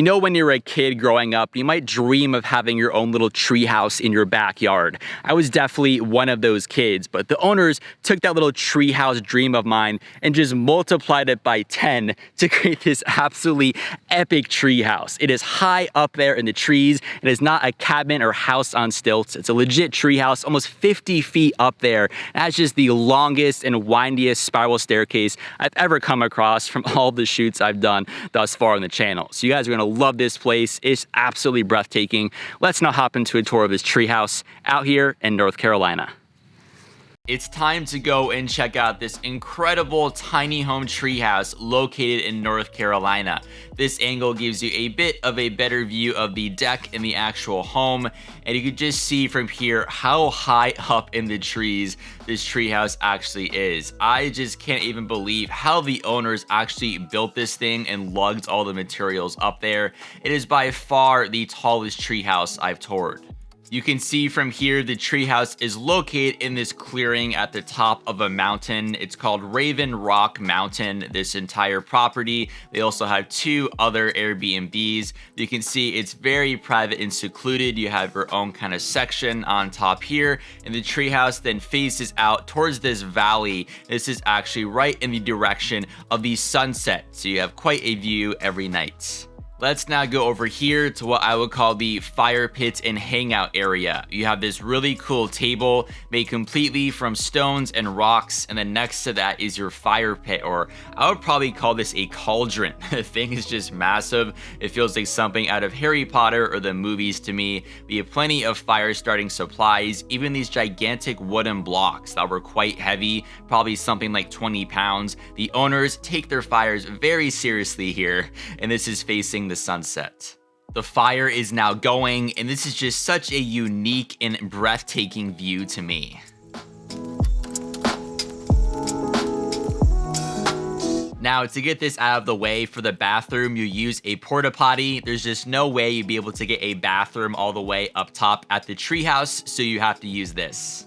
You know, when you're a kid growing up, you might dream of having your own little treehouse in your backyard. I was definitely one of those kids, but the owners took that little treehouse dream of mine and just multiplied it by 10 to create this absolutely epic treehouse. It is high up there in the trees. It is not a cabin or house on stilts. It's a legit treehouse, almost 50 feet up there. That's just the longest and windiest spiral staircase I've ever come across from all the shoots I've done thus far on the channel. So you guys are gonna love this place. It's absolutely breathtaking. Let's now hop into a tour of this treehouse out here in North Carolina. It's time to go and check out this incredible tiny home treehouse located in North Carolina. This angle gives you a bit of a better view of the deck and the actual home, and you can just see from here how high up in the trees this treehouse actually is. I just can't even believe how the owners actually built this thing and lugged all the materials up there. It is by far the tallest treehouse I've toured. You can see from here the treehouse is located in this clearing at the top of a mountain. It's called Raven Rock Mountain, this entire property. They also have 2 other Airbnbs. You can see it's very private and secluded. You have your own kind of section on top here, and the treehouse then faces out towards this valley. This is actually right in the direction of the sunset, so you have quite a view every night. Let's now go over here to what I would call the fire pit and hangout area. You have this really cool table made completely from stones and rocks, and then next to that is your fire pit, or I would probably call this a cauldron. The thing is just massive. It feels like something out of Harry Potter or the movies to me. We have plenty of fire starting supplies, even these gigantic wooden blocks that were quite heavy, probably something like 20 pounds. The owners take their fires very seriously here, and this is facing the sunset. The fire is now going, and this is just such a unique and breathtaking view to me. Now, to get this out of the way, for the bathroom, you use a porta potty. There's just no way you'd be able to get a bathroom all the way up top at the treehouse, so you have to use this.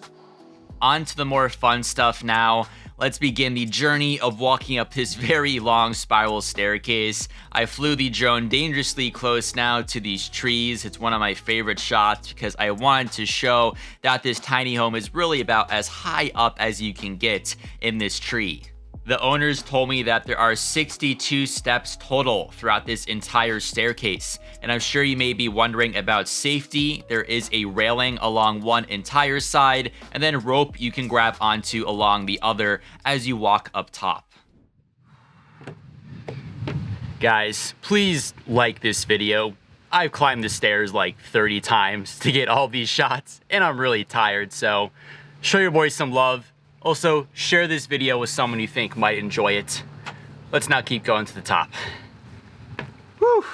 On to the more fun stuff now. Let's begin the journey of walking up this very long spiral staircase. I flew the drone dangerously close now to these trees. It's one of my favorite shots because I wanted to show that this tiny home is really about as high up as you can get in this tree. The owners told me that there are 62 steps total throughout this entire staircase, and I'm sure you may be wondering about safety. There is a railing along one entire side, and then rope you can grab onto along the other as you walk up top. Guys, please like this video. I've climbed the stairs like 30 times to get all these shots, and I'm really tired, so show your boys some love. Also, share this video with someone you think might enjoy it. Let's now keep going to the top. Whew.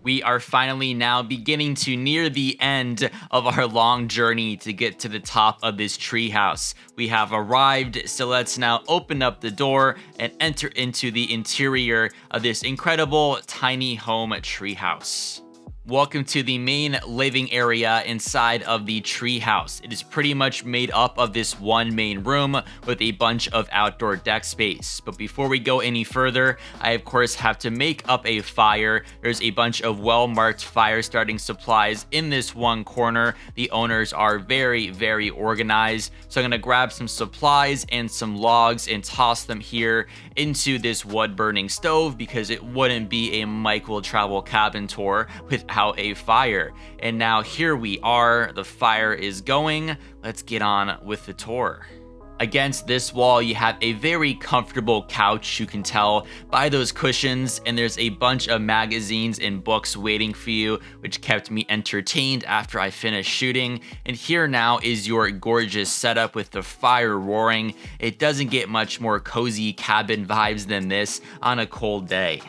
We are finally now beginning to near the end of our long journey to get to the top of this treehouse. We have arrived, so let's now open up the door and enter into the interior of this incredible tiny home treehouse. Welcome to the main living area inside of the treehouse. It is pretty much made up of this one main room with a bunch of outdoor deck space. But before we go any further, I of course have to make up a fire. There's a bunch of well-marked fire starting supplies in this one corner. The owners are very, very organized. So I'm gonna grab some supplies and some logs and toss them here into this wood-burning stove because it wouldn't be a Mike Will Travel cabin tour without a fire. And now here we are, the fire is going. Let's get on with the tour. Against this wall, you have a very comfortable couch, you can tell by those cushions, and there's a bunch of magazines and books waiting for you, which kept me entertained after I finished shooting. And here now is your gorgeous setup with the fire roaring. It doesn't get much more cozy cabin vibes than this on a cold day.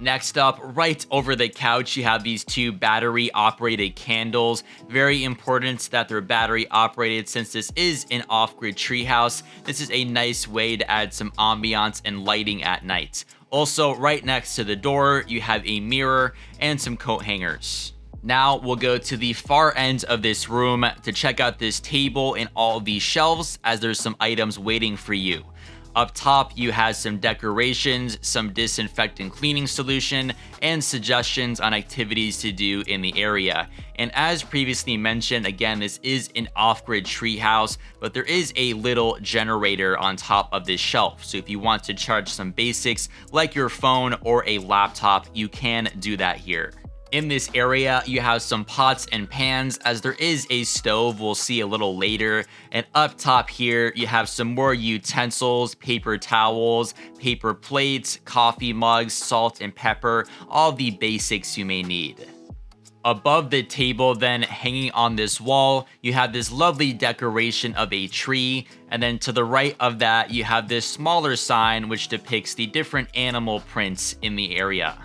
Next up, right over the couch, you have these 2 battery-operated candles. Very important that they're battery-operated since this is an off-grid treehouse. This is a nice way to add some ambiance and lighting at night. Also, right next to the door, you have a mirror and some coat hangers. Now we'll go to the far end of this room to check out this table and all of these shelves as there's some items waiting for you. Up top, you have some decorations, some disinfectant cleaning solution, and suggestions on activities to do in the area. And as previously mentioned, again, this is an off-grid treehouse, but there is a little generator on top of this shelf. So if you want to charge some basics like your phone or a laptop, you can do that here. In this area, you have some pots and pans, as there is a stove we'll see a little later. And up top here, you have some more utensils, paper towels, paper plates, coffee mugs, salt and pepper, all the basics you may need. Above the table then, hanging on this wall, you have this lovely decoration of a tree, and then to the right of that, you have this smaller sign which depicts the different animal prints in the area.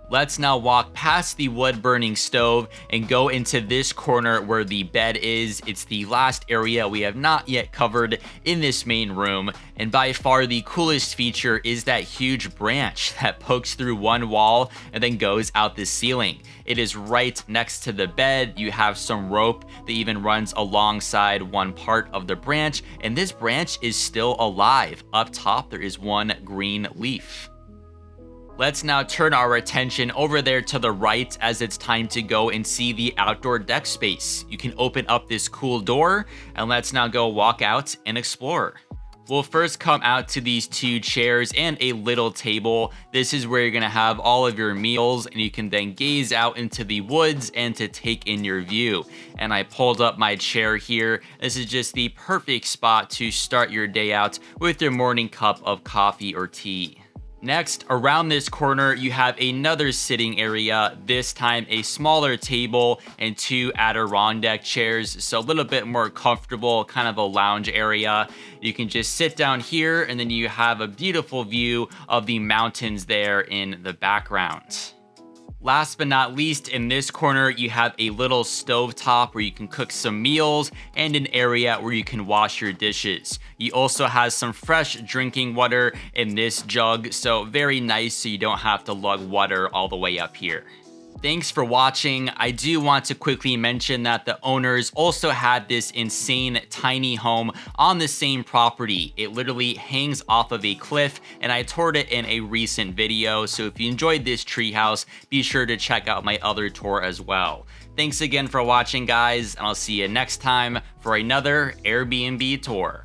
Let's now walk past the wood-burning stove and go into this corner where the bed is. It's the last area we have not yet covered in this main room, and by far the coolest feature is that huge branch that pokes through one wall and then goes out the ceiling. It is right next to the bed. You have some rope that even runs alongside one part of the branch, and this branch is still alive. Up top, there is one green leaf. Let's now turn our attention over there to the right, as it's time to go and see the outdoor deck space. You can open up this cool door, and let's now go walk out and explore. We'll first come out to these two chairs and a little table. This is where you're gonna have all of your meals, and you can then gaze out into the woods and to take in your view. And I pulled up my chair here. This is just the perfect spot to start your day out with your morning cup of coffee or tea. Next, around this corner, you have another sitting area, this time a smaller table and two Adirondack chairs, so a little bit more comfortable, kind of a lounge area. You can just sit down here, and then you have a beautiful view of the mountains there in the background. Last but not least, in this corner, you have a little stovetop where you can cook some meals and an area where you can wash your dishes. You also have some fresh drinking water in this jug, so very nice, so you don't have to lug water all the way up here. Thanks for watching. I do want to quickly mention that the owners also had this insane tiny home on the same property. It literally hangs off of a cliff, and I toured it in a recent video, so if you enjoyed this treehouse, be sure to check out my other tour as well. Thanks again for watching, guys, and I'll see you next time for another Airbnb tour.